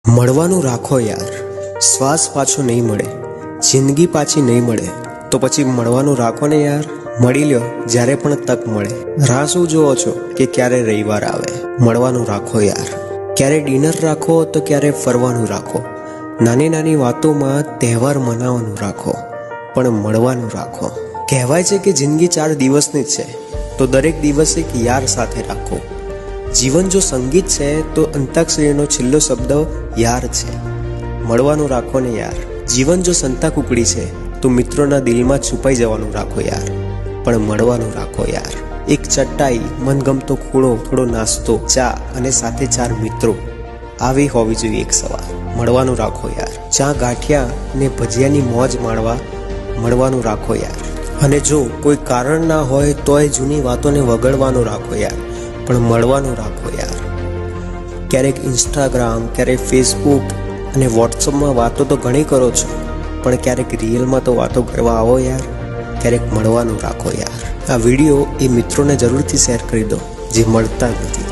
મળવાનું રાખો યાર. શ્વાસ પાછો નહીં મળે, જિંદગી પાછી નહીં મળે તો પછી મળવાનું રાખો ને યાર. મળી લ્યો જ્યારે પણ તક મળે. રાહ શું જુઓ છો કે ક્યારે રવિવાર આવે? મળવાનું રાખો યાર. ક્યારે ડિનર રાખો તો ક્યારે ફરવાનું રાખો. નાની નાની વાતોમાં તહેવાર મનાવવાનું રાખો, પણ મળવાનું રાખો. કહેવાય છે કે જિંદગી 4 દિવસની જ છે, તો દરેક દિવસ એક યાર સાથે રાખો. જીવન જો સંગીત છે તો અંતાક્ષરીનો છેલ્લો શબ્દ યાર છે. મળવાનું રાખો ને યાર. જીવન જો સંતા કુકડી છે તો મિત્રોના દિલમાં છુપાઈ જવાનું રાખો યાર, પણ મળવાનું રાખો યાર. એક ચટાઈ, મનગમતો ખૂણો, થોડો નાસ્તો, ચા અને સાથે 4 મિત્રો, આવી હોવી જોઈએ એક સવાર. મળવાનું રાખો યાર. ચા, ગાંઠિયા ને ભજીયાની મોજ માણવા મળવાનું રાખો યાર. અને જો કોઈ કારણ ના હોય તોય જૂની વાતોને વગડવાનું રાખો યાર, પણ મળવાનું રાખો યાર. ક્યારેક ઇન્સ્ટાગ્રામ, ક્યારેક ફેસબુક અને વોટ્સઅપમાં વાતો તો ઘણી કરો છો, પણ ક્યારેક રિયલમાં તો વાતો કરવા આવો યાર. ક્યારેક મળવાનું રાખો યાર. આ વિડીયો એ મિત્રોને જરૂરથી શેર કરી દો જે મળતા નથી.